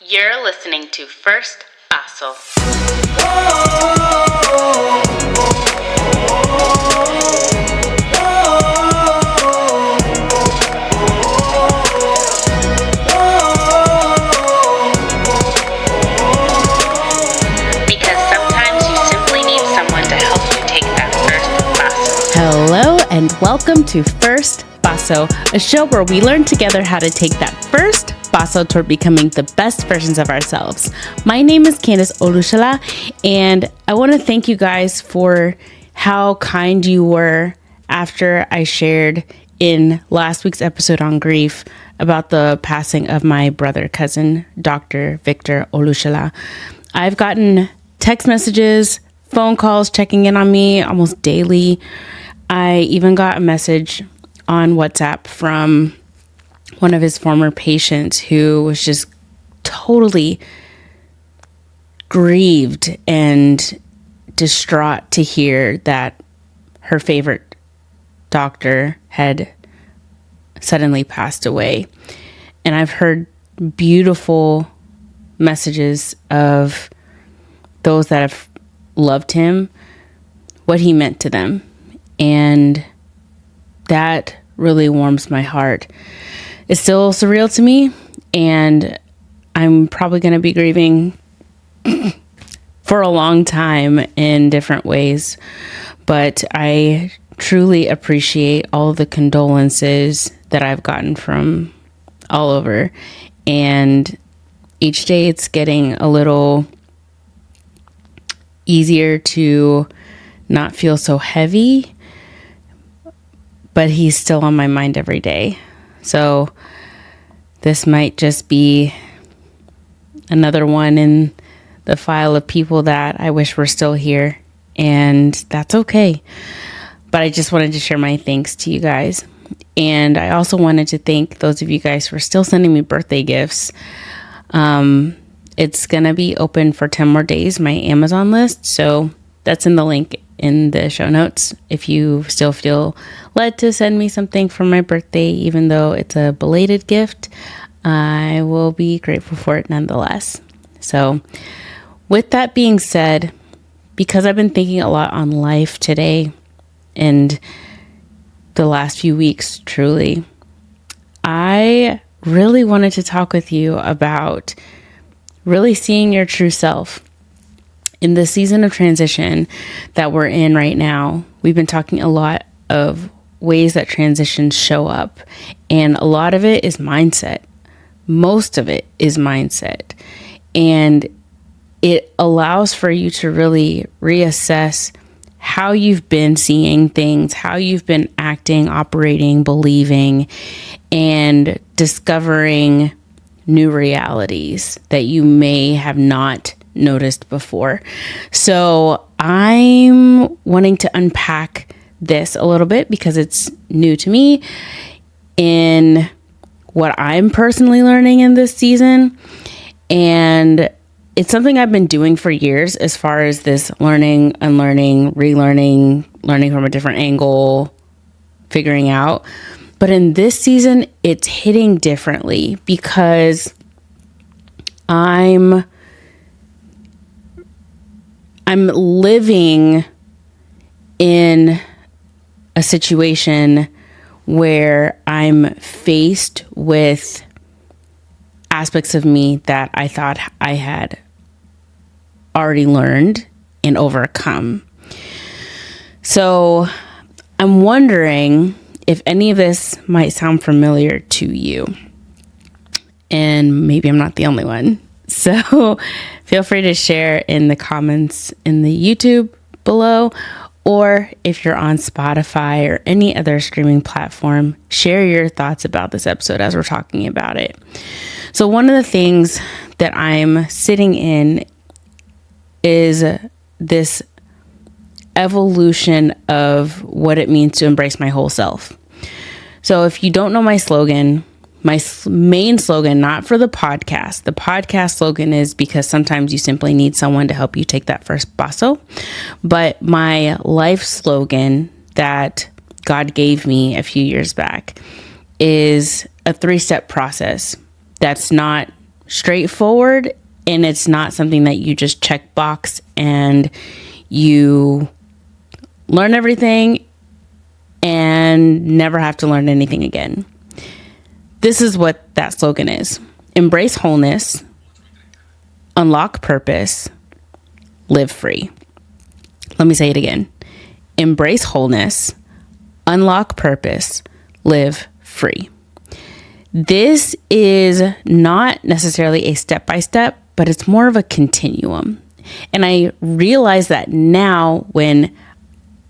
You're listening to First Paso. Because sometimes you simply need someone to help you take that first paso. Hello and welcome to First Paso, a show where we learn together how to take that first paso toward becoming the best versions of ourselves. My name is Candace and I want to thank you guys for how kind you were after I shared in last week's episode on grief about the passing of my brother cousin, Dr. Victor Olushala. I've gotten text messages, phone calls checking in on me almost daily. I even got a message on WhatsApp from one of his former patients who was just totally grieved and distraught to hear that her favorite doctor had suddenly passed away. And I've heard beautiful messages of those that have loved him, what he meant to them. And that really warms my heart. It's still surreal to me, and I'm probably going to be grieving for a long time in different ways. But I truly appreciate all the condolences that I've gotten from all over. And each day it's getting a little easier to not feel so heavy, but he's still on my mind every day. So this might just be another one in the file of people that I wish were still here, and that's okay. But I just wanted to share my thanks to you guys. And I also wanted to thank those of you guys for still sending me birthday gifts. It's going to be open for 10 more days, my Amazon list. So that's in the link in the show notes. If you still feel led to send me something for my birthday, even though it's a belated gift, I will be grateful for it nonetheless. So with that being said, because I've been thinking a lot on life today and the last few weeks, truly, I really wanted to talk with you about really seeing your true self. In the season of transition that we're in right now, we've been talking a lot of ways that transitions show up, and a lot of it is mindset. Most of it is mindset, and it allows for you to really reassess how you've been seeing things, how you've been acting, operating, believing, and discovering new realities that you may have not noticed before. So I'm wanting to unpack this a little bit because it's new to me in what I'm personally learning in this season. And it's something I've been doing for years as far as this learning, unlearning, relearning, learning from a different angle, figuring out. But in this season, it's hitting differently because I'm living in a situation where I'm faced with aspects of me that I thought I had already learned and overcome. So I'm wondering if any of this might sound familiar to you. And maybe I'm not the only one. So feel free to share in the comments in the YouTube below, or if you're on Spotify or any other streaming platform, share your thoughts about this episode as we're talking about it. So one of the things that I'm sitting in is this evolution of what it means to embrace my whole self. So if you don't know my slogan, my main slogan, not for the podcast slogan is because sometimes you simply need someone to help you take that first paso. But my life slogan that God gave me a few years back is a 3-step process that's not straightforward, and it's not something that you just check box and you learn everything and never have to learn anything again. This is what that slogan is. Embrace wholeness, unlock purpose, live free. Let me say it again. Embrace wholeness, unlock purpose, live free. This is not necessarily a step-by-step, but it's more of a continuum. And I realize that now when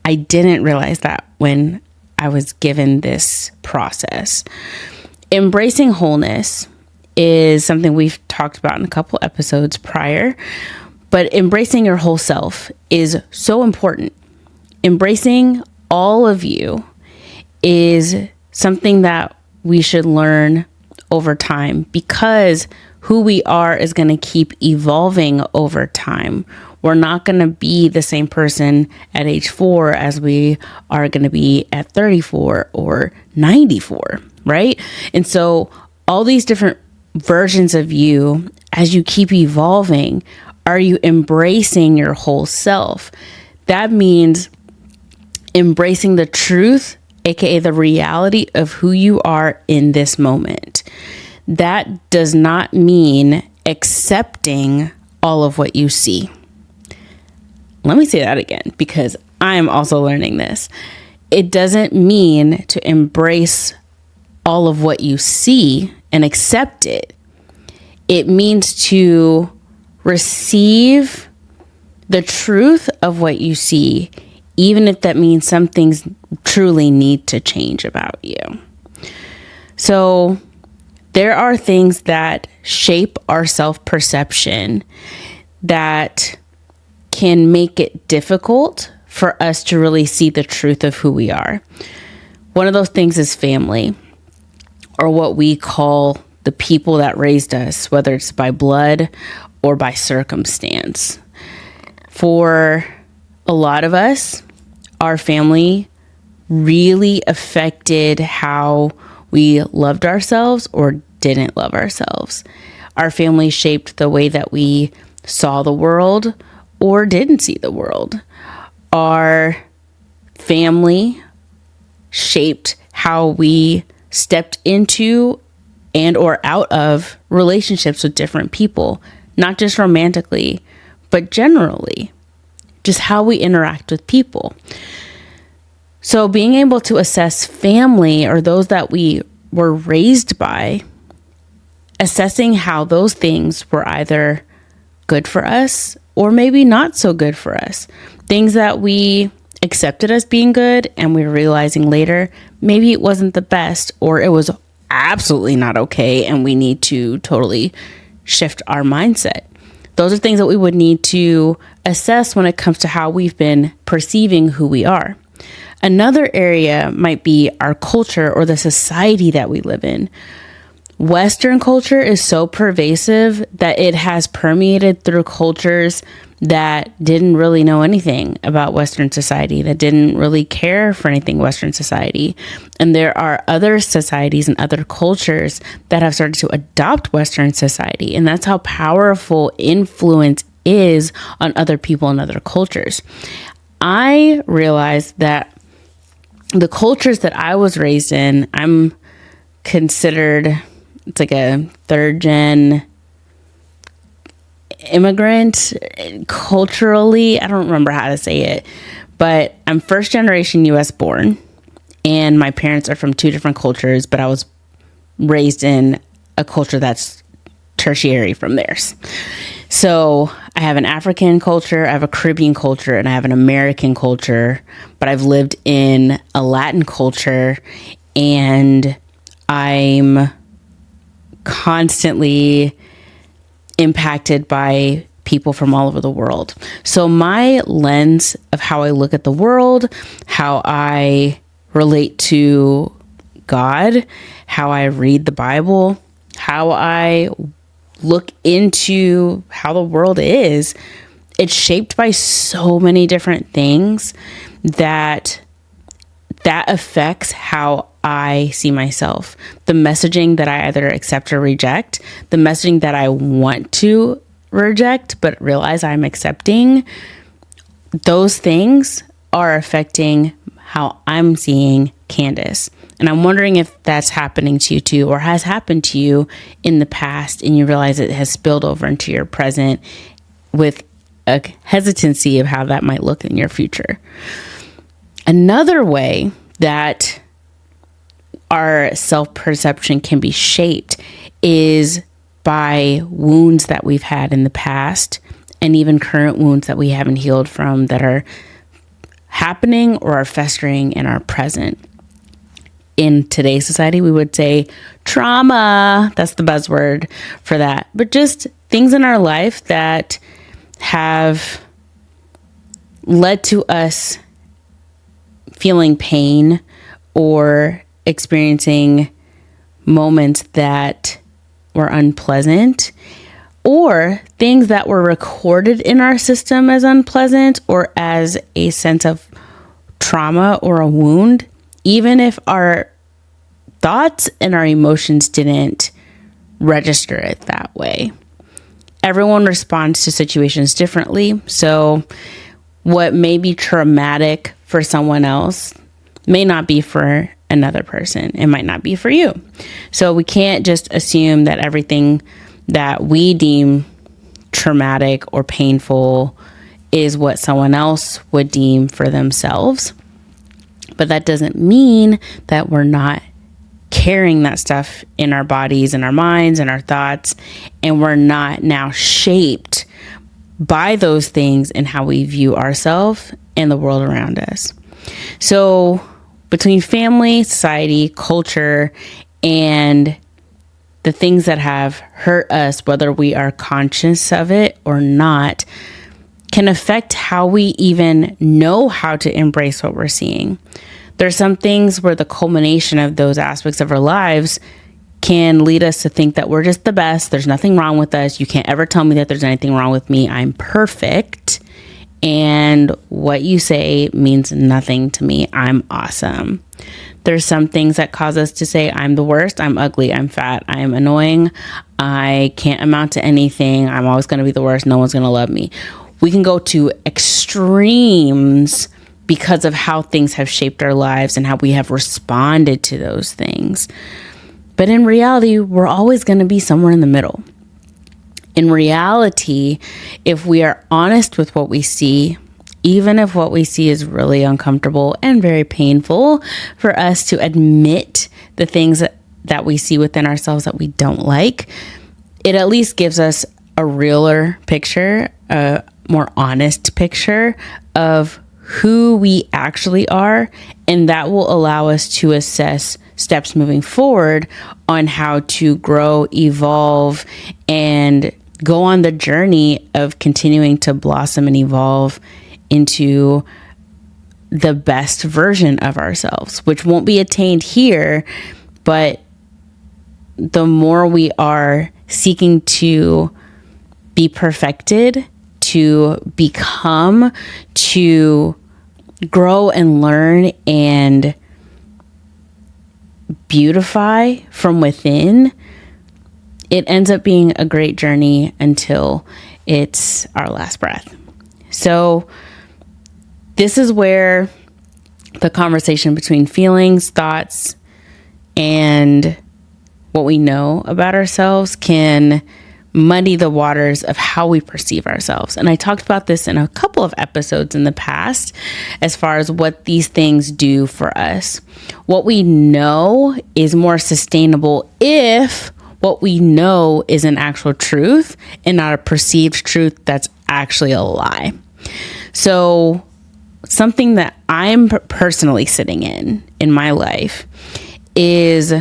I didn't realize that when I was given this process. Embracing wholeness is something we've talked about in a couple episodes prior, but embracing your whole self is so important. Embracing all of you is something that we should learn over time, because who we are is going to keep evolving over time. We're not going to be the same person at age 4 as we are going to be at 34 or 94, right? And so all these different versions of you, as you keep evolving, are you embracing your whole self? That means embracing the truth, aka the reality of who you are in this moment. That does not mean accepting all of what you see. Let me say that again, because I'm also learning this. It doesn't mean to embrace all of what you see and accept it. It means to receive the truth of what you see, even if that means some things truly need to change about you. So there are things that shape our self-perception that can make it difficult for us to really see the truth of who we are. One of those things is family, or what we call the people that raised us, whether it's by blood or by circumstance. For a lot of us, our family really affected how we loved ourselves or didn't love ourselves. Our family shaped the way that we saw the world or didn't see the world. Our family shaped how we stepped into and or out of relationships with different people, not just romantically, but generally, just how we interact with people. So being able to assess family, or those that we were raised by, assessing how those things were either good for us or maybe not so good for us. Things that we accepted as being good and we were realizing later, maybe it wasn't the best, or it was absolutely not okay and we need to totally shift our mindset. Those are things that we would need to assess when it comes to how we've been perceiving who we are. Another area might be our culture or the society that we live in. Western culture is so pervasive that it has permeated through cultures that didn't really know anything about Western society, that didn't really care for anything Western society. And there are other societies and other cultures that have started to adopt Western society. And that's how powerful influence is on other people and other cultures. I realized that the cultures that I was raised in, I'm considered, it's like a third gen immigrant culturally. I don't remember how to say it, but I'm first generation US born, and my parents are from two different cultures, but I was raised in a culture that's tertiary from theirs. So I have an African culture, I have a Caribbean culture, and I have an American culture, but I've lived in a Latin culture, and I'm constantly impacted by people from all over the world. So my lens of how I look at the world, how I relate to God, how I read the Bible, how I look into how the world is, it's shaped by so many different things that affects how I see myself, the messaging that I either accept or reject, the messaging that I want to reject but realize I'm accepting. Those things are affecting how I'm seeing Candace. And I'm wondering if that's happening to you too, or has happened to you in the past and you realize it has spilled over into your present with a hesitancy of how that might look in your future. Another way that our self-perception can be shaped is by wounds that we've had in the past, and even current wounds that we haven't healed from that are happening or are festering in our present. In today's society, we would say trauma. That's the buzzword for that. But just things in our life that have led to us feeling pain or experiencing moments that were unpleasant, or things that were recorded in our system as unpleasant or as a sense of trauma or a wound, even if our thoughts and our emotions didn't register it that way. Everyone responds to situations differently. So what may be traumatic for someone else may not be for another person. It might not be for you. So we can't just assume that everything that we deem traumatic or painful is what someone else would deem for themselves. But that doesn't mean that we're not carrying that stuff in our bodies and our minds and our thoughts, and we're not now shaped by those things and how we view ourselves and the world around us. So between family, society, culture, and the things that have hurt us, whether we are conscious of it or not, can affect how we even know how to embrace what we're seeing. There's some things where the culmination of those aspects of our lives can lead us to think that we're just the best. There's nothing wrong with us. You can't ever tell me that there's anything wrong with me. I'm perfect. And what you say means nothing to me. I'm awesome. There's some things that cause us to say, I'm the worst. I'm ugly. I'm fat. I'm annoying. I can't amount to anything. I'm always going to be the worst. No one's going to love me. We can go to extremes because of how things have shaped our lives and how we have responded to those things. But in reality, we're always going to be somewhere in the middle. In reality, if we are honest with what we see, even if what we see is really uncomfortable and very painful for us to admit the things that we see within ourselves that we don't like, it at least gives us a realer picture, a more honest picture of who we actually are, and that will allow us to assess steps moving forward on how to grow, evolve, and go on the journey of continuing to blossom and evolve into the best version of ourselves, which won't be attained here, but the more we are seeking to be perfected, to become, to grow and learn and beautify from within, it ends up being a great journey until it's our last breath. So this is where the conversation between feelings, thoughts, and what we know about ourselves can muddy the waters of how we perceive ourselves. And I talked about this in a couple of episodes in the past as far as what these things do for us. What we know is more sustainable if what we know is an actual truth and not a perceived truth that's actually a lie. So something that I'm personally sitting in my life is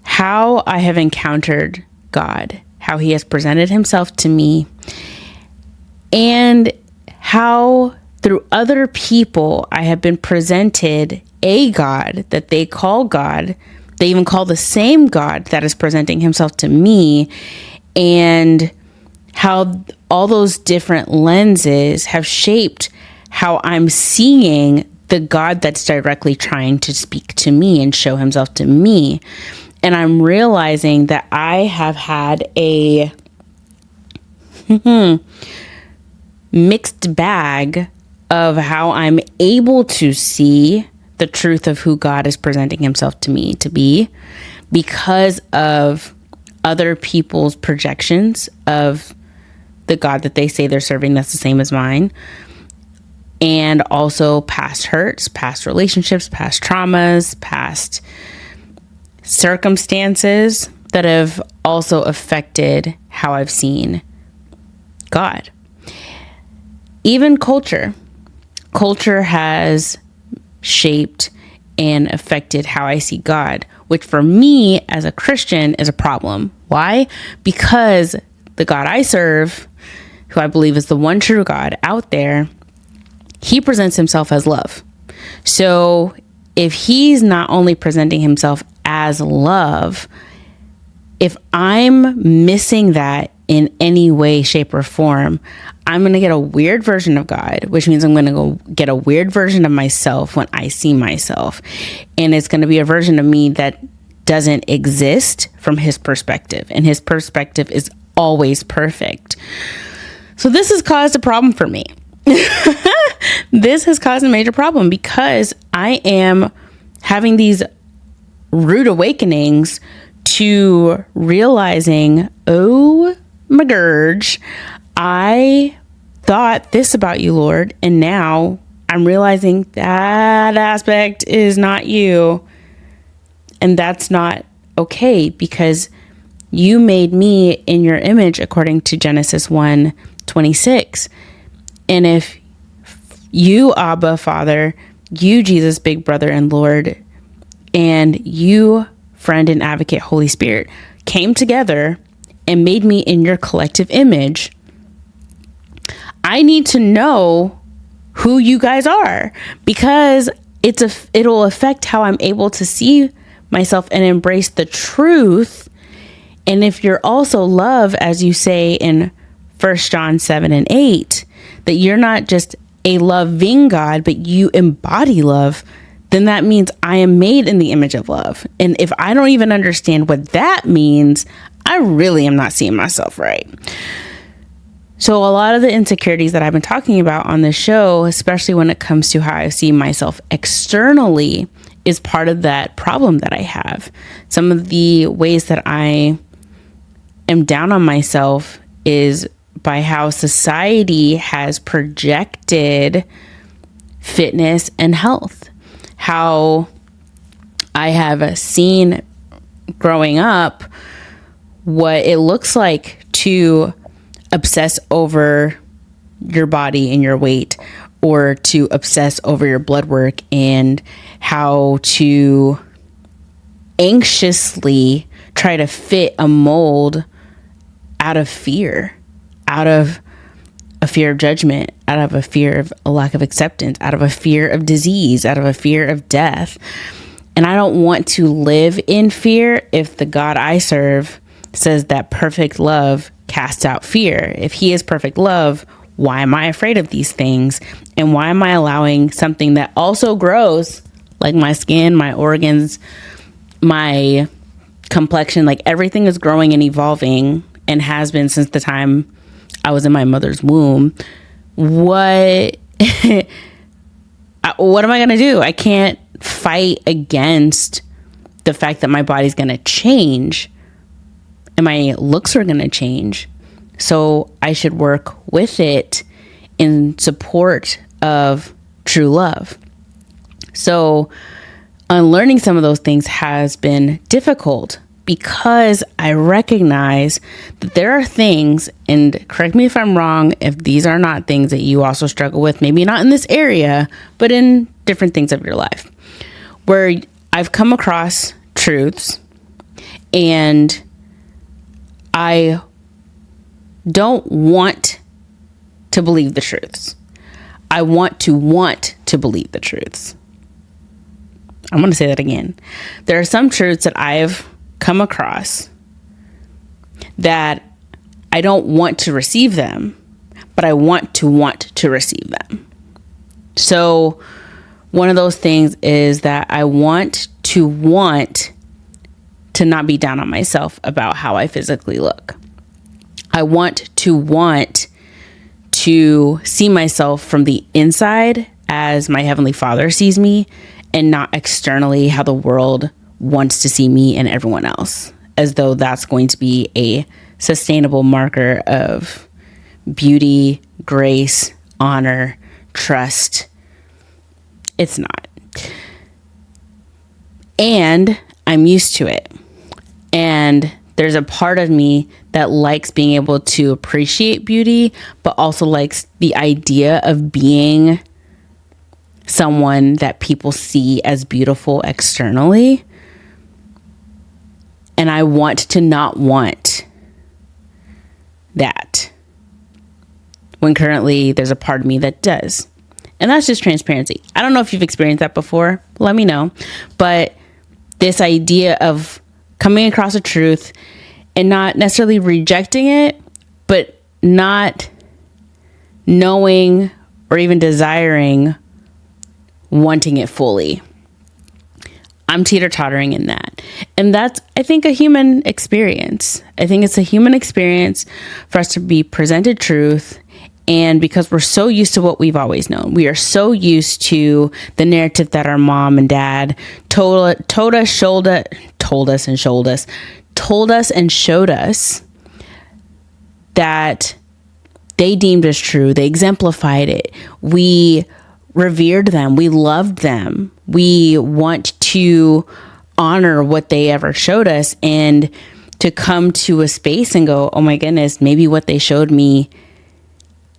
how I have encountered God, how he has presented himself to me, and how through other people I have been presented a God that they call God. They even call the same God that is presenting himself to me, and how all those different lenses have shaped how I'm seeing the God that's directly trying to speak to me and show himself to me. And I'm realizing that I have had a mixed bag of how I'm able to see the truth of who God is presenting himself to me to be because of other people's projections of the God that they say they're serving that's the same as mine. And also past hurts, past relationships, past traumas, past circumstances that have also affected how I've seen God. Even culture. Culture has shaped and affected how I see God, which for me as a Christian is a problem. Why? Because the God I serve, who I believe is the one true God out there, he presents himself as love. So if he's not only presenting himself as love, if I'm missing that in any way, shape, or form, I'm going to get a weird version of God, which means I'm going to go get a weird version of myself when I see myself. And it's going to be a version of me that doesn't exist from his perspective. And his perspective is always perfect. So this has caused a problem for me. This has caused a major problem because I am having these rude awakenings to realizing, oh my gurge, I thought this about you, Lord, and now I'm realizing that aspect is not you. And that's not okay because you made me in your image according to Genesis 1:26. And if you, Abba, Father, you, Jesus, big brother and Lord, and you, friend and advocate, Holy Spirit, came together and made me in your collective image, I need to know who you guys are because it'll affect how I'm able to see myself and embrace the truth. And if you're also love, as you say in 1 John 7:8, that you're not just a loving God, but you embody love, then that means I am made in the image of love. And if I don't even understand what that means, I really am not seeing myself right. So a lot of the insecurities that I've been talking about on this show, especially when it comes to how I see myself externally, is part of that problem that I have. Some of the ways that I am down on myself is by how society has projected fitness and health. How I have seen growing up what it looks like to obsess over your body and your weight, or to obsess over your blood work, and how to anxiously try to fit a mold out of fear, out of a fear of judgment, out of a fear of a lack of acceptance, out of a fear of disease, out of a fear of death. And I don't want to live in fear if the God I serve says that perfect love casts out fear. If he is perfect love, why am I afraid of these things? And why am I allowing something that also grows, like my skin, my organs, my complexion, like everything is growing and evolving and has been since the time I was in my mother's womb. What am I going to do? I can't fight against the fact that my body's going to change and my looks are going to change. So I should work with it in support of true love. So unlearning some of those things has been difficult because I recognize that there are things, and correct me if I'm wrong, if these are not things that you also struggle with, maybe not in this area, but in different things of your life, where I've come across truths and I don't want to believe the truths. I want to believe the truths. I'm going to say that again. There are some truths that I've come across that I don't want to receive them, but I want to receive them. So one of those things is that I want to not be down on myself about how I physically look. I want to see myself from the inside as my Heavenly Father sees me, and not externally how the world wants to see me and everyone else, as though that's going to be a sustainable marker of beauty, grace, honor, trust. It's not. And I'm used to it. And there's a part of me that likes being able to appreciate beauty, but also likes the idea of being someone that people see as beautiful externally. And I want to not want that, when currently there's a part of me that does. And that's just transparency. I don't know if you've experienced that before. Let me know. But this idea of coming across a truth and not necessarily rejecting it, but not knowing or even desiring wanting it fully. I'm teeter-tottering in that. And that's, I think, a human experience. I think it's a human experience for us to be presented truth. And because we're so used to what we've always known, we are so used to the narrative that our mom and dad told us and showed us that they deemed as true. They exemplified it. We revered them. We loved them. We want to honor what they ever showed us, and to come to a space and go, oh my goodness, maybe what they showed me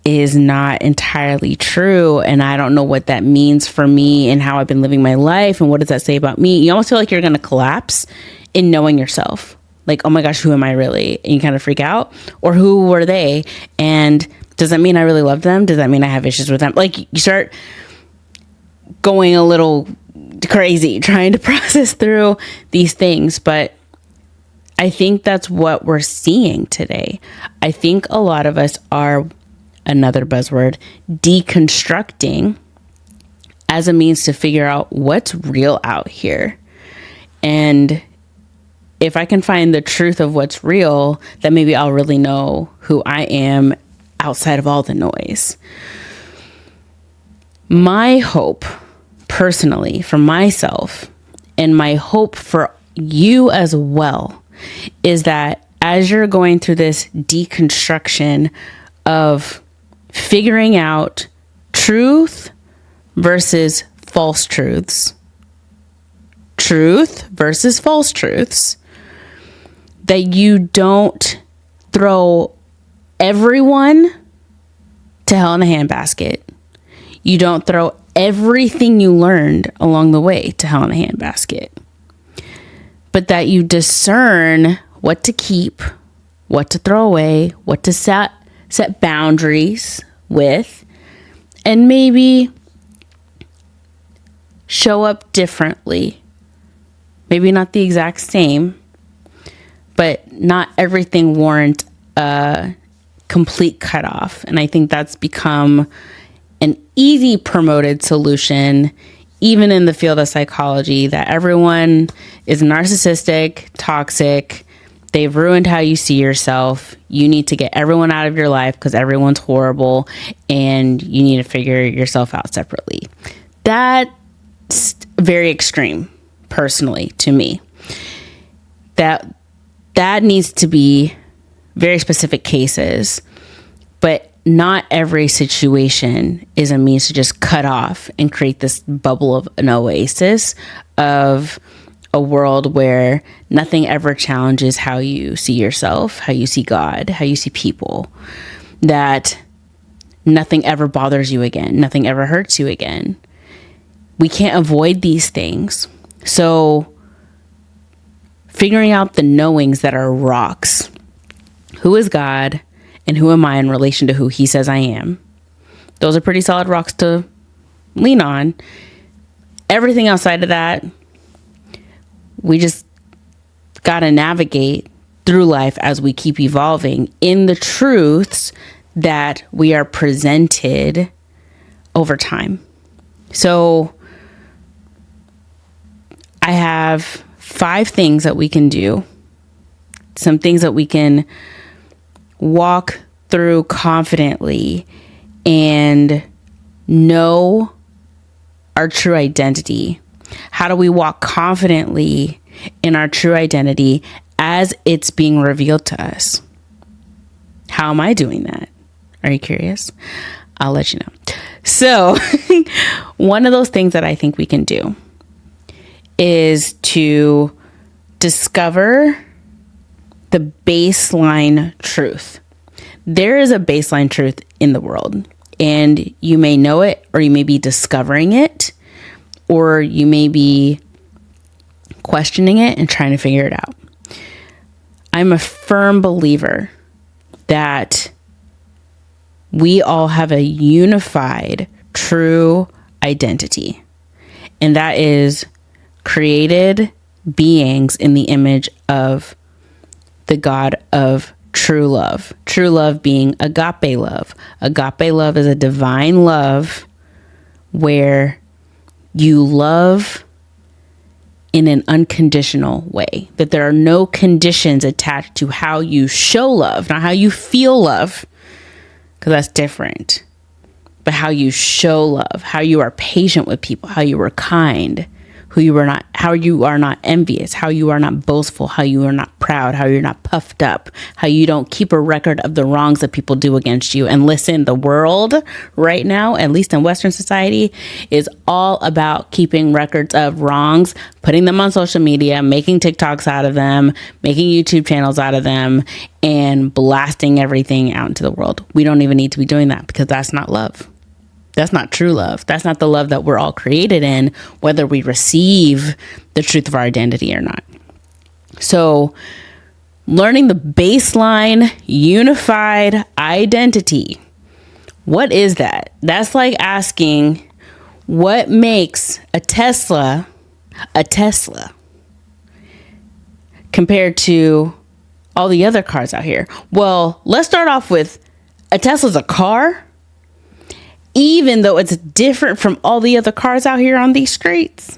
is not entirely true, and I don't know what that means for me and how I've been living my life, and what does that say about me? You almost feel like you're going to collapse in knowing yourself. Like, oh my gosh, who am I really? And you kind of freak out. Or who were they? And does that mean I really love them? Does that mean I have issues with them? Like, you start going a little crazy trying to process through these things. But I think that's what we're seeing today. I think a lot of us are, another buzzword, deconstructing as a means to figure out what's real out here. And if I can find the truth of what's real, then maybe I'll really know who I am outside of all the noise. My hope, personally, for myself, and my hope for you as well, is that as you're going through this deconstruction of figuring out truth versus false truths, truth versus false truths, that you don't throw everyone to hell in a handbasket. You don't throw everything you learned along the way to hell in a handbasket, but that you discern what to keep, what to throw away, what to set boundaries with, and maybe show up differently. Maybe not the exact same, but not everything warrant a complete cutoff. And I think that's become an easy promoted solution, even in the field of psychology, that everyone is narcissistic, toxic. They've ruined how you see yourself. You need to get everyone out of your life because everyone's horrible, and you need to figure yourself out separately. That's very extreme, personally, to me. That needs to be very specific cases, but not every situation is a means to just cut off and create this bubble of an oasis of a world where nothing ever challenges how you see yourself, how you see God, how you see people, that nothing ever bothers you again, nothing ever hurts you again. We can't avoid these things. So figuring out the knowings that are rocks. Who is God and who am I in relation to who he says I am? Those are pretty solid rocks to lean on. Everything outside of that, we just got to navigate through life as we keep evolving in the truths that we are presented over time. So I have 5 things that we can do. Some things that we can walk through confidently and know our true identity. How do we walk confidently in our true identity as it's being revealed to us? How am I doing that? Are you curious? I'll let you know. So one of those things that I think we can do is to discover the baseline truth. There is a baseline truth in the world, and you may know it, or you may be discovering it, or you may be questioning it and trying to figure it out. I'm a firm believer that we all have a unified, true identity, and that is created beings in the image of the God of true love. True love being agape love. Agape love is a divine love where you love in an unconditional way, that there are no conditions attached to how you show love, not how you feel love, because that's different, but how you show love, how you are patient with people, how you are kind, how you are not envious, how you are not boastful, how you are not proud, how you're not puffed up, how you don't keep a record of the wrongs that people do against you. And listen, the world right now, at least in Western society, is all about keeping records of wrongs, putting them on social media, making TikToks out of them, making YouTube channels out of them, and blasting everything out into the world. We don't even need to be doing that, because that's not love. That's not true love. That's not the love that we're all created in, whether we receive the truth of our identity or not. So, learning the baseline unified identity. What is that? That's like asking, what makes a Tesla compared to all the other cars out here? Well, let's start off with a Tesla's a car, even though it's different from all the other cars out here on these streets.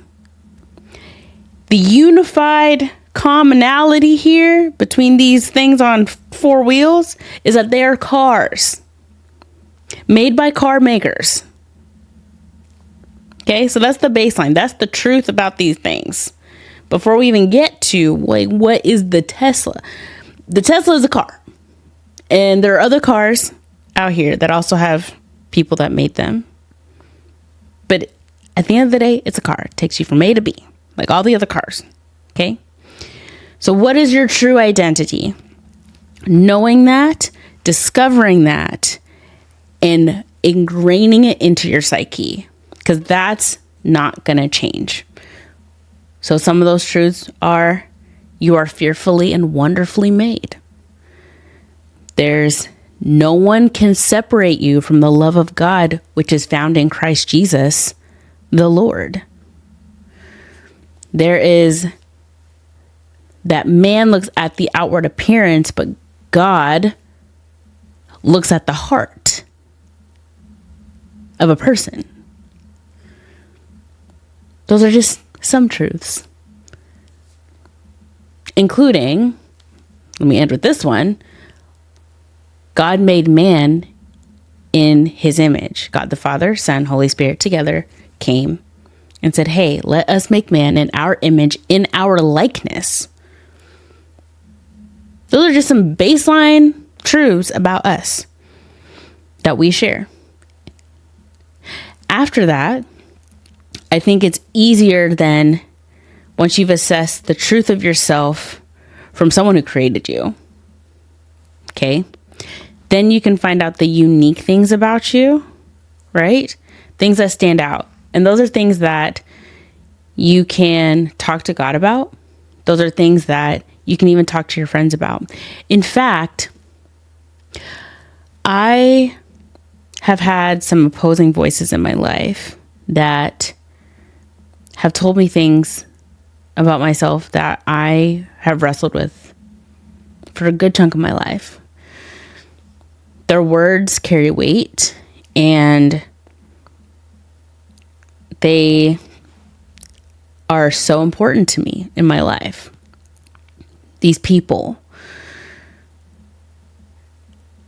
The unified commonality here between these things on 4 wheels is that they are cars made by car makers. Okay, so that's the baseline. That's the truth about these things. Before we even get to what is the Tesla? The Tesla is a car. And there are other cars out here that also have people that made them. But at the end of the day, it's a car. It takes you from A to B, like all the other cars. Okay? So what is your true identity? Knowing that, discovering that, and ingraining it into your psyche, because that's not going to change. So some of those truths are, you are fearfully and wonderfully made. There's no one can separate you from the love of God, which is found in Christ Jesus, the Lord. There is that man looks at the outward appearance, but God looks at the heart of a person. Those are just some truths, including, let me end with this one, God made man in his image. God the Father, Son, Holy Spirit together came and said, hey, let us make man in our image, in our likeness. Those are just some baseline truths about us that we share. After that, I think it's easier than once you've assessed the truth of yourself from someone who created you. Okay? Then you can find out the unique things about you, right? Things that stand out. And those are things that you can talk to God about. Those are things that you can even talk to your friends about. In fact, I have had some opposing voices in my life that have told me things about myself that I have wrestled with for a good chunk of my life. Their words carry weight, and they are so important to me in my life. These people.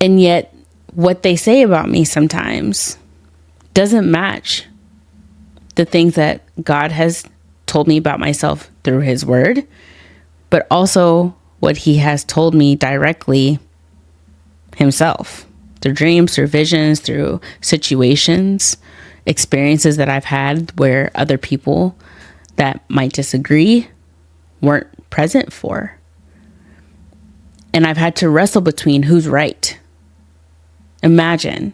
And yet what they say about me sometimes doesn't match the things that God has told me about myself through his word, but also what he has told me directly himself through dreams, through visions, through situations, experiences that I've had where other people that might disagree weren't present for. And I've had to wrestle between who's right. Imagine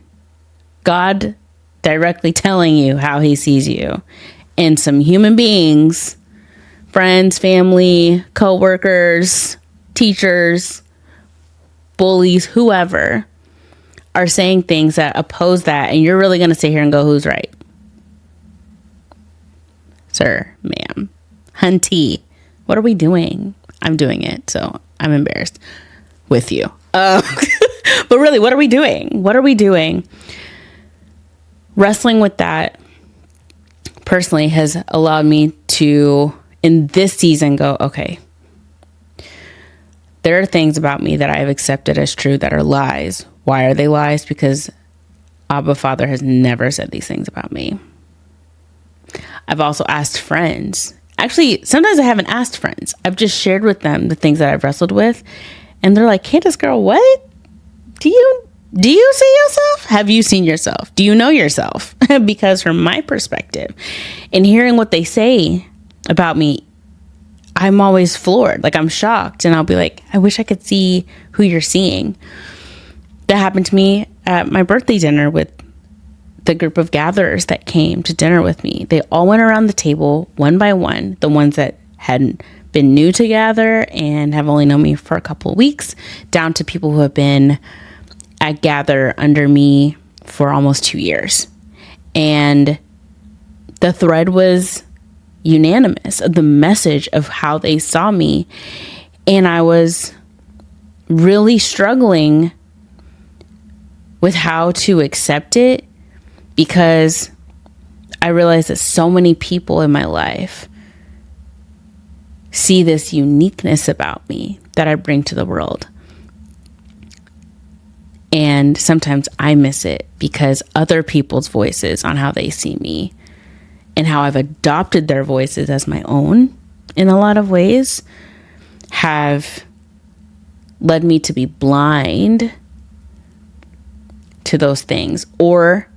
God directly telling you how he sees you, and some human beings, friends, family, co-workers, teachers, bullies, whoever, are saying things that oppose that, and you're really going to sit here and go, who's right? Sir, ma'am, hunty, what are we doing? I'm doing it, so I'm embarrassed with you. But really, what are we doing? What are we doing? Wrestling with that personally has allowed me to, in this season, go, okay, there are things about me that I've accepted as true that are lies. Why are they lies? Because Abba Father has never said these things about me. I've also asked friends. Actually, sometimes I haven't asked friends. I've just shared with them the things that I've wrestled with. And they're like, Candace, girl, what? Do you see yourself? Have you seen yourself? Do you know yourself? Because from my perspective, and hearing what they say about me, I'm always floored. Like, I'm shocked. And I'll be like, I wish I could see who you're seeing. That happened to me at my birthday dinner with the group of gatherers that came to dinner with me. They all went around the table one by one, the ones that hadn't been new to gather and have only known me for a couple of weeks, down to people who have been at gather under me for almost 2 years. And the thread was unanimous of the message of how they saw me. And I was really struggling with how to accept it, because I realized that so many people in my life see this uniqueness about me that I bring to the world. And sometimes I miss it because other people's voices on how they see me and how I've adopted their voices as my own in a lot of ways have led me to be blind to those things, or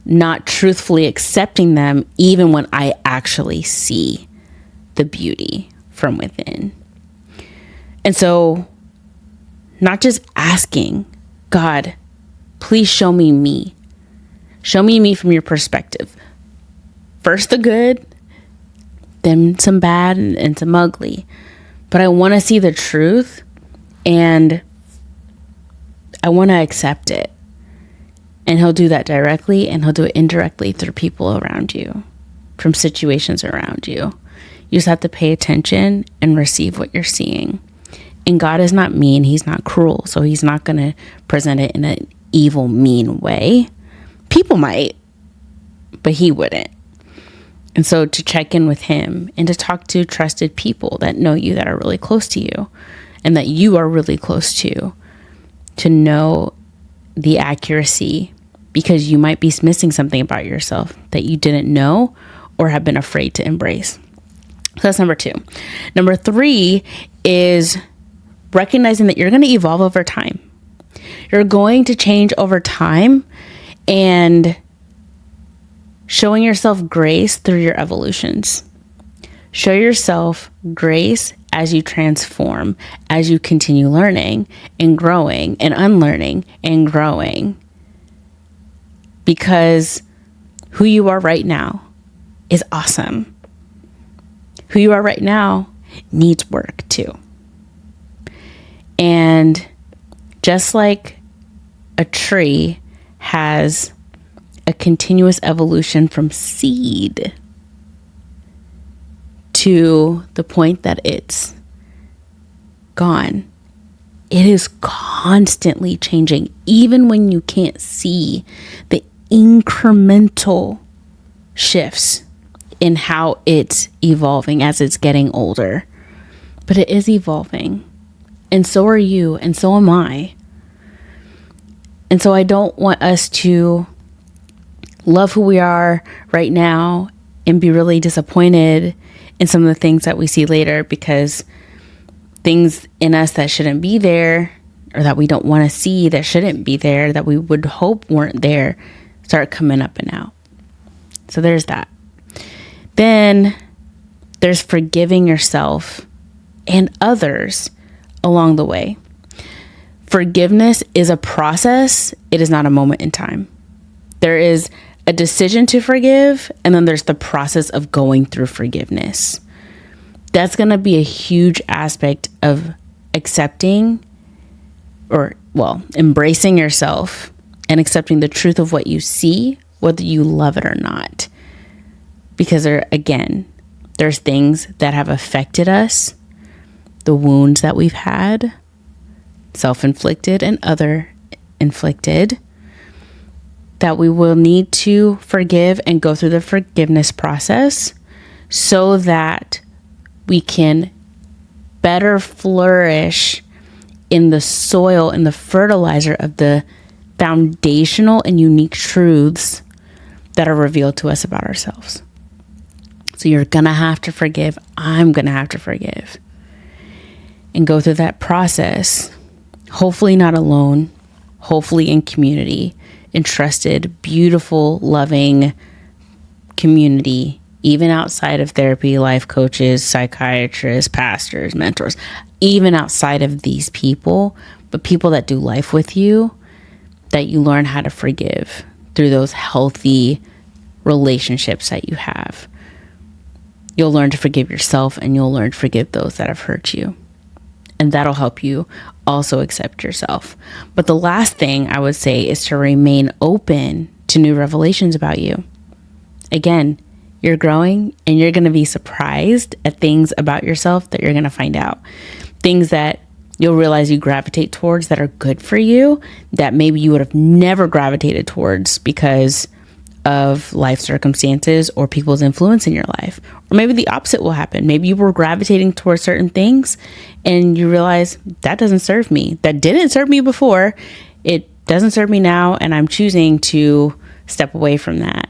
not truthfully accepting them even when I actually see the beauty from within. And so, not just asking, God, please show me me. Show me me from your perspective. First the good, then some bad and some ugly. But I want to see the truth, and I want to accept it. And he'll do that directly, and he'll do it indirectly through people around you, from situations around you. You just have to pay attention and receive what you're seeing. And God is not mean. He's not cruel. So he's not going to present it in an evil, mean way. People might, but he wouldn't. And so to check in with him and to talk to trusted people that know you, that are really close to you, and that you are really close to know the accuracy, because you might be missing something about yourself that you didn't know or have been afraid to embrace. So that's number 2. Number 3 is recognizing that you're going to evolve over time. You're going to change over time, and showing yourself grace through your evolutions. Show yourself grace as you transform, as you continue learning and growing and unlearning and growing. Because who you are right now is awesome. Who you are right now needs work too. And just like a tree has a continuous evolution from seed to the point that it's gone, it is constantly changing, even when you can't see the incremental shifts. in how it's evolving as it's getting older. But it is evolving. And so are you, and so am I. And so I don't want us to love who we are right now and be really disappointed in some of the things that we see later, because things in us that shouldn't be there, or that we don't want to see that shouldn't be there, that we would hope weren't there, start coming up and out. So there's that. Then there's forgiving yourself and others along the way. Forgiveness is a process. It is not a moment in time. There is a decision to forgive, and then there's the process of going through forgiveness. That's going to be a huge aspect of accepting, or, well, embracing yourself and accepting the truth of what you see, whether you love it or not. Because there's things that have affected us, the wounds that we've had, self-inflicted and other inflicted, that we will need to forgive and go through the forgiveness process so that we can better flourish in the soil and the fertilizer of the foundational and unique truths that are revealed to us about ourselves. So you're going to have to forgive. I'm going to have to forgive. And go through that process, hopefully not alone, hopefully in community, in trusted, beautiful, loving community, even outside of therapy, life coaches, psychiatrists, pastors, mentors, even outside of these people, but people that do life with you, that you learn how to forgive through those healthy relationships that you have. You'll learn to forgive yourself, and you'll learn to forgive those that have hurt you. And that'll help you also accept yourself. But the last thing I would say is to remain open to new revelations about you. Again, you're growing, and you're going to be surprised at things about yourself that you're going to find out. Things that you'll realize you gravitate towards that are good for you, that maybe you would have never gravitated towards because of life circumstances or people's influence in your life. Or maybe the opposite will happen. Maybe you were gravitating towards certain things and you realize that doesn't serve me. That didn't serve me before. It doesn't serve me now, and I'm choosing to step away from that.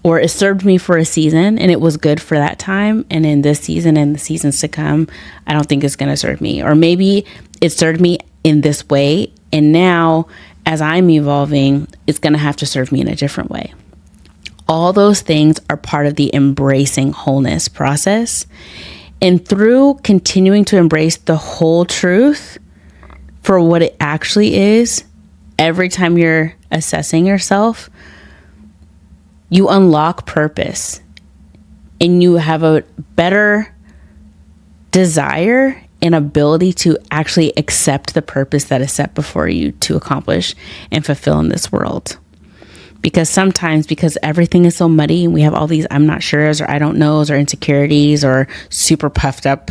Or it served me for a season and it was good for that time, and in this season and the seasons to come, I don't think it's going to serve me. Or maybe it served me in this way, and now as I'm evolving, it's going to have to serve me in a different way. All those things are part of the embracing wholeness process. And through continuing to embrace the whole truth for what it actually is, every time you're assessing yourself, you unlock purpose, and you have a better desire and ability to actually accept the purpose that is set before you to accomplish and fulfill in this world. Because sometimes, because everything is so muddy and we have all these I'm not sure's or I don't know's or insecurities or super puffed up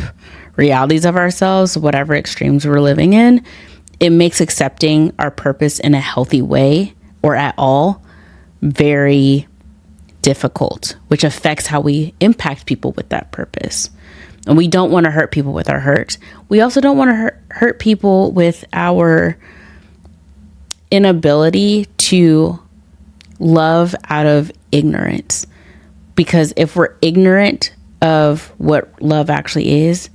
realities of ourselves, whatever extremes we're living in, it makes accepting our purpose in a healthy way or at all very difficult, which affects how we impact people with that purpose. And we don't want to hurt people with our hurt. We also don't want to hurt people with our inability to love out of ignorance. Because if we're ignorant of what love actually is,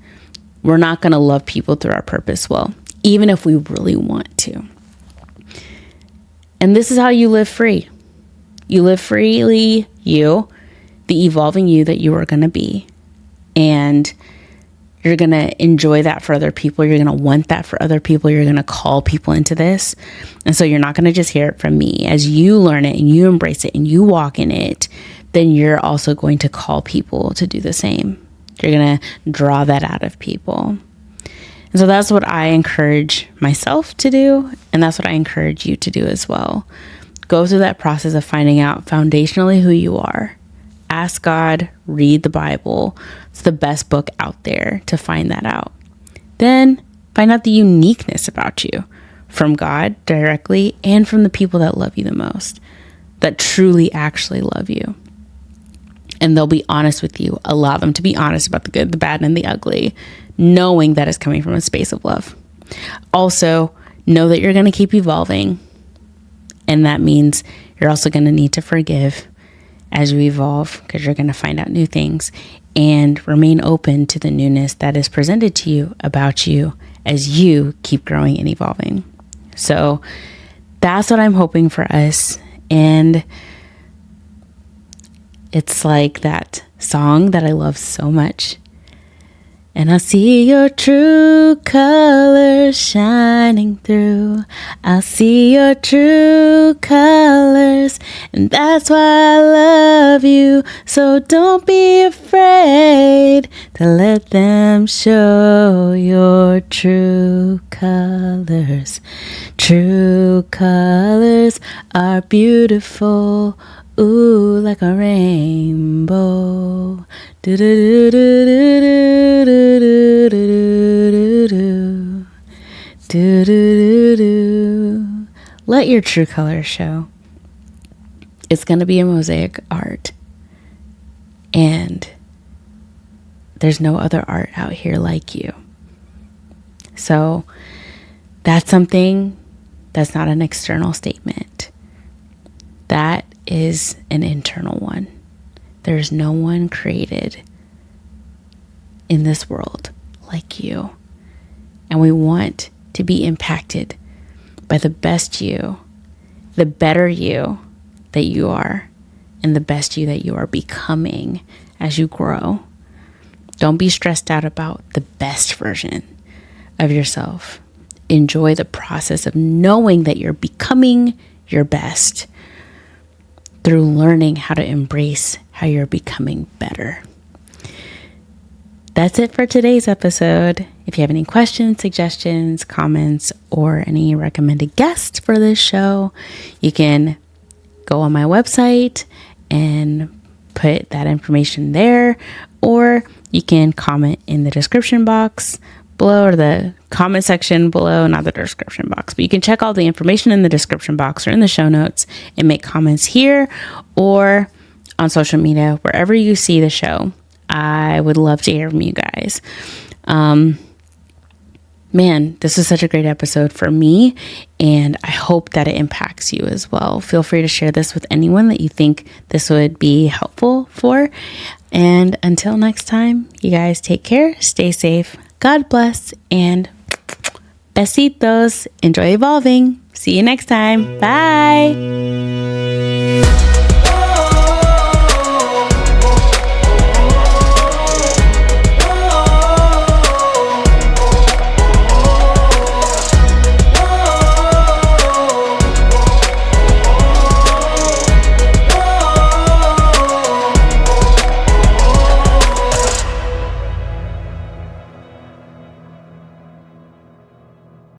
we're not going to love people through our purpose well, even if we really want to. And this is how you live free. You live freely, the evolving you that you are going to be. And you're going to enjoy that for other people. You're going to want that for other people. You're going to call people into this. And so you're not going to just hear it from me. As you learn it and you embrace it and you walk in it, then you're also going to call people to do the same. You're going to draw that out of people. And so that's what I encourage myself to do. And that's what I encourage you to do as well. Go through that process of finding out foundationally who you are. Ask God, read the Bible. It's the best book out there to find that out. Then find out the uniqueness about you from God directly and from the people that love you the most, that truly actually love you. and they'll be honest with you. Allow them to be honest about the good, the bad, and the ugly, knowing that it's coming from a space of love. Also, know that you're going to keep evolving, and that means you're also going to need to forgive as you evolve, because you're going to find out new things, and remain open to the newness that is presented to you about you as you keep growing and evolving. So that's what I'm hoping for us. And it's like that song that I love so much. And I see your true colors shining through. I'll see your true colors, and that's why I love you. So don't be afraid to let them show your true colors. True colors are beautiful. Ooh, like a rainbow. Do do do do do do do do do do do do. Let your true colors show. It's going to be a mosaic art, and there's no other art out here like you. So that's something that's not an external statement. That is an internal one. There's no one created in this world like you. And we want to be impacted by the best you, the better you that you are, and the best you that you are becoming as you grow. Don't be stressed out about the best version of yourself. Enjoy the process of knowing that you're becoming your best through learning how to embrace how you're becoming better. That's it for today's episode. If you have any questions, suggestions, comments, or any recommended guests for this show, you can go on my website and put that information there, or you can comment in the description box below, or the comment section below, not the description box, but you can check all the information in the description box or in the show notes and make comments here or on social media, wherever you see the show. I would love to hear from you guys. Man, this was such a great episode for me, and I hope that it impacts you as well. Feel free to share this with anyone that you think this would be helpful for. And until next time, you guys take care, stay safe, God bless, and besitos. Enjoy evolving. See you next time. Bye.